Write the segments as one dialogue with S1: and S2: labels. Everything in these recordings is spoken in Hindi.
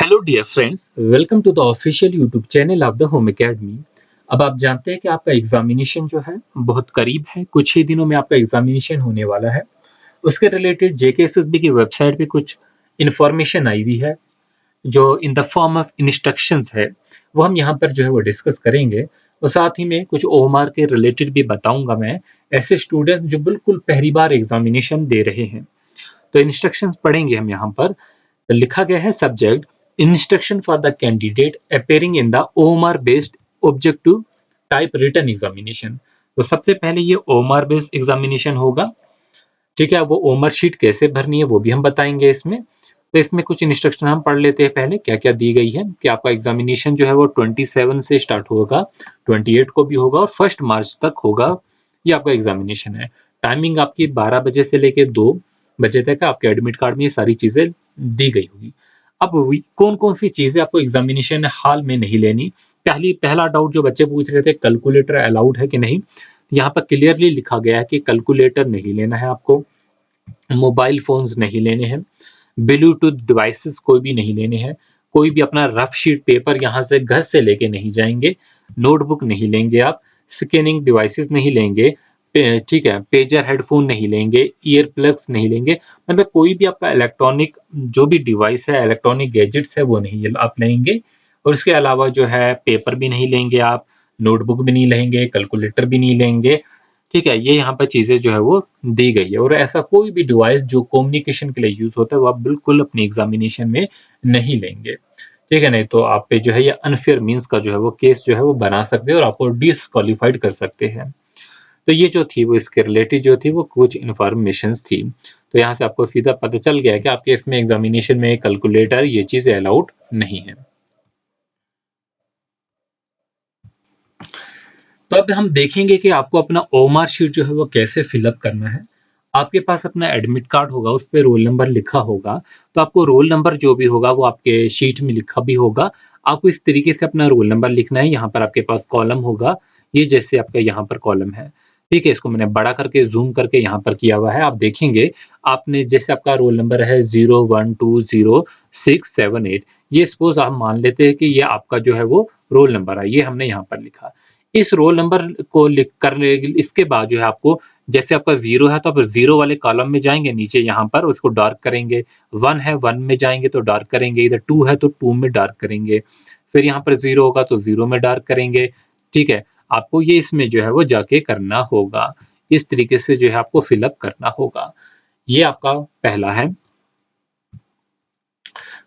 S1: Hello dear friends, welcome to the official YouTube channel of the Home Academy. अब आप जानते हैं कि आपका एग्जामिनेशन जो है बहुत करीब है। कुछ ही दिनों में आपका एग्जामिनेशन होने वाला है। उसके रिलेटेड जेकेएसएसबी की वेबसाइट पे कुछ इन्फॉर्मेशन आई हुई है जो in the form of instructions है। वो हम यहाँ पर जो है वो डिस्कस करेंगे और साथ ही में कुछ ओएमआर के रिलेटेड भी बताऊंगा मैं, ऐसे स्टूडेंट जो बिल्कुल पहली बार एग्जामिनेशन दे रहे हैं। तो इंस्ट्रक्शंस पढ़ेंगे हम यहाँ पर। तो लिखा गया है subject instruction for the candidate appearing in the OMR based objective type written examination. तो सबसे पहले ये ओएमआर बेस्ड एग्जामिनेशन होगा। ठीक है, वो ओएमआर शीट कैसे भरनी है वो भी हम बताएंगे इसमें। तो इसमें कुछ इंस्ट्रक्शन हम पढ़ लेते हैं पहले, क्या क्या दी गई है कि आपका एग्जामिनेशन जो है वो 27 से स्टार्ट होगा, 28 को भी होगा और 1 मार्च तक होगा। ये आपका एग्जामिनेशन है। टाइमिंग आपकी 12 बजे से लेकर 2 बजे तक है। आपके एडमिट कार्ड में ये सारी चीजें दी गई होगी। अब कौन कौन सी चीजें आपको एग्जामिनेशन हाल में नहीं लेनी। पहला डाउट जो बच्चे पूछ रहे थे, कैलकुलेटर अलाउड है कि नहीं। यहाँ पर क्लियरली लिखा गया है कि कैलकुलेटर नहीं लेना है आपको, मोबाइल फोन्स नहीं लेने हैं, ब्लूटूथ डिवाइसेस कोई भी नहीं लेने हैं, कोई भी अपना रफ शीट पेपर यहाँ से घर से लेके नहीं जाएंगे, नोटबुक नहीं लेंगे आप, स्कैनिंग डिवाइसेस नहीं लेंगे, ठीक है, पेजर हेडफोन नहीं लेंगे, ईयर प्लग्स नहीं लेंगे। मतलब कोई भी आपका इलेक्ट्रॉनिक जो भी डिवाइस है, इलेक्ट्रॉनिक गैजेट्स है, वो नहीं आप लेंगे। और उसके अलावा जो है पेपर भी नहीं लेंगे आप, नोटबुक भी नहीं लेंगे, कैलकुलेटर भी नहीं लेंगे। ठीक है, ये यहाँ पर चीज़ें जो है वो दी गई है। और ऐसा कोई भी डिवाइस जो कम्युनिकेशन के लिए यूज़ होता है वो आप बिल्कुल अपनी एग्जामिनेशन में नहीं लेंगे। ठीक है, नहीं तो आप पे जो है ये अनफेयर मीन्स का जो है वो केस जो है वो बना सकते हैं और आपको डिस्क्वालीफाइड कर सकते हैं। तो ये जो थी वो इसके रिलेटेड जो थी वो कुछ इन्फॉर्मेशंस थी। तो यहाँ से आपको सीधा पता चल गया है कि आपके इसमें एग्जामिनेशन में कैलकुलेटर ये चीज़ें अलाउड नहीं है। तो अब हम देखेंगे कि आपको अपना ओएमआर शीट जो है वो कैसे फिलअप करना है। आपके पास अपना एडमिट कार्ड होगा, उस पे रोल नंबर लिखा होगा। तो आपको रोल नंबर जो भी होगा वो आपके शीट में लिखा भी होगा। आपको इस तरीके से अपना रोल नंबर लिखना है। यहाँ पर आपके पास कॉलम होगा, ये जैसे आपका यहाँ पर कॉलम है। ठीक है, इसको मैंने बड़ा करके ज़ूम करके यहाँ पर किया हुआ है। आप देखेंगे आपने जैसे आपका रोल नंबर है 01206778। ये सपोज़ आप मान लेते हैं कि ये आपका जो है वो रोल नंबर है, ये हमने यहाँ पर लिखा। इस रोल नंबर को लिख करने इसके बाद जो है आपको, जैसे आपका 0 है तो आप 0 वाले कॉलम में जाएँगे, नीचे यहाँ पर उसको डार्क करेंगे। 1 है 1 में जाएँगे तो डार्क करेंगे, इधर 2 है तो 2 में डार्क करेंगे। फिर यहाँ पर 0 होगा तो 0 में डार्क करेंगे। ठीक है? आपको ये इसमें जो है वो जाके करना होगा। इस तरीके से जो है आपको फिल अप करना होगा। ये आपका पहला है।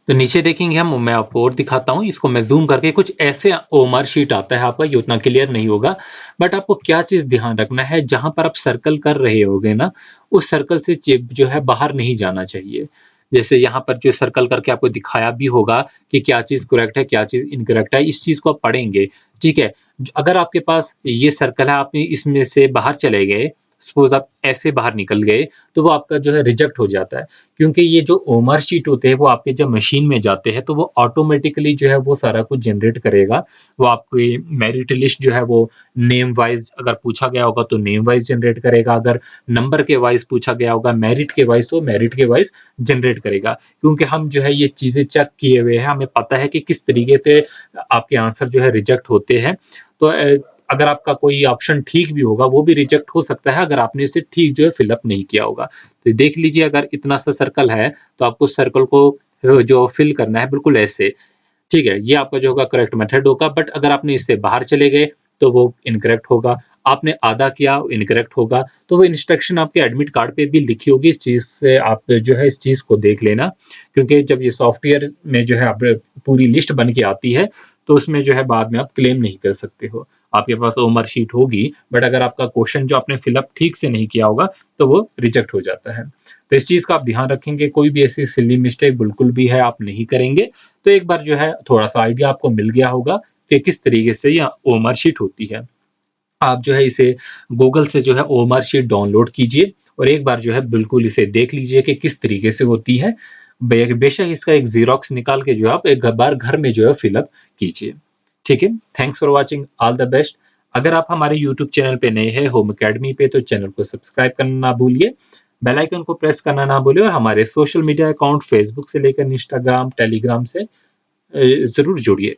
S1: तो नीचे देखेंगे हम, मैं आपको और दिखाता हूँ, इसको मैं ज़ूम करके कुछ ऐसे ओएमआर शीट आता है आपका, ये उतना क्लियर नहीं होगा। बट आपको क्या चीज़ ध्यान रखना है, जहाँ पर आप सर्कल कर रहे होगे ना, उस सर्कल से जो है बाहर नहीं जाना चाहिए। जैसे यहाँ पर जो सर्कल करके आपको दिखाया भी होगा कि क्या चीज़ करेक्ट है, क्या चीज़ इनकरेक्ट है, इस चीज़ को आप पढ़ेंगे। ठीक है? अगर आपके पास ये सर्कल है, आप इसमें से बाहर चले गए, सपोज़ आप ऐसे बाहर निकल गए, तो वो आपका जो है रिजेक्ट हो जाता है। क्योंकि ये जो ओमर शीट होते हैं वो आपके जब मशीन में जाते हैं तो वो ऑटोमेटिकली जो है वो सारा कुछ जनरेट करेगा। वो आपकी मेरिट लिस्ट जो है वो नेम वाइज़ अगर पूछा गया होगा तो नेम वाइज़ जनरेट करेगा, अगर नंबर के वाइज़ पूछा गया होगा मेरिट के वाइज़ तो मेरिट के वाइज़ जनरेट करेगा। क्योंकि हम जो है ये चीज़ें चेक किए हुए हैं, हमें पता है कि किस तरीके से आपके आंसर जो है रिजेक्ट होते हैं। तो अगर आपका कोई ऑप्शन ठीक भी होगा वो भी रिजेक्ट हो सकता है अगर आपने इसे ठीक जो है फिल अप नहीं किया होगा। तो देख लीजिए, अगर इतना सा सर्कल है तो आपको सर्कल को जो फिल करना है बिल्कुल ऐसे। ठीक है, ये आपका जो होगा करेक्ट मेथड होगा। बट अगर आपने इससे बाहर चले गए तो वो इनकरेक्ट होगा। आपने आधा किया, इनकरेक्ट होगा। तो वो इंस्ट्रक्शन आपके एडमिट कार्ड पे भी लिखी होगी, इस चीज़ से आप जो है इस चीज़ को देख लेना। क्योंकि जब ये सॉफ्टवेयर में जो है आप पूरी लिस्ट बन के आती है, तो उसमें जो है बाद में आप क्लेम नहीं कर सकते हो। आपके पास ओमर शीट होगी, बट अगर आपका क्वेश्चन जो आपने फिल अप ठीक से नहीं किया होगा, तो वो रिजेक्ट हो जाता है। तो इस चीज़ का आप ध्यान रखेंगे, कोई भी ऐसी सिली मिस्टेक बिल्कुल भी है आप नहीं करेंगे। तो एक बार जो है थोड़ा-सा आइडिया आपको मिल गया होगा कि किस तरीके से ये ओएमआर शीट होती है। आप जो है इसे गूगल से जो है ओएमआर शीट डाउनलोड कीजिए और एक बार जो है बिल्कुल इसे देख लीजिए कि किस तरीके से होती है। बेशक इसका एक ज़ेरॉक्स निकाल के जो है आप एक बार घर में जो है फिल अप कीजिए। ठीक है? Thanks for watching, all the best. अगर आप हमारे यूट्यूब चैनल पे नए हैं होम अकेडमी पे, तो चैनल को सब्सक्राइब करना ना भूलिए। बेल आइकन को प्रेस करना ना भूलिए और हमारे सोशल मीडिया अकाउंट फेसबुक से लेकर इंस्टाग्राम, टेलीग्राम से ज़रूर जुड़िए।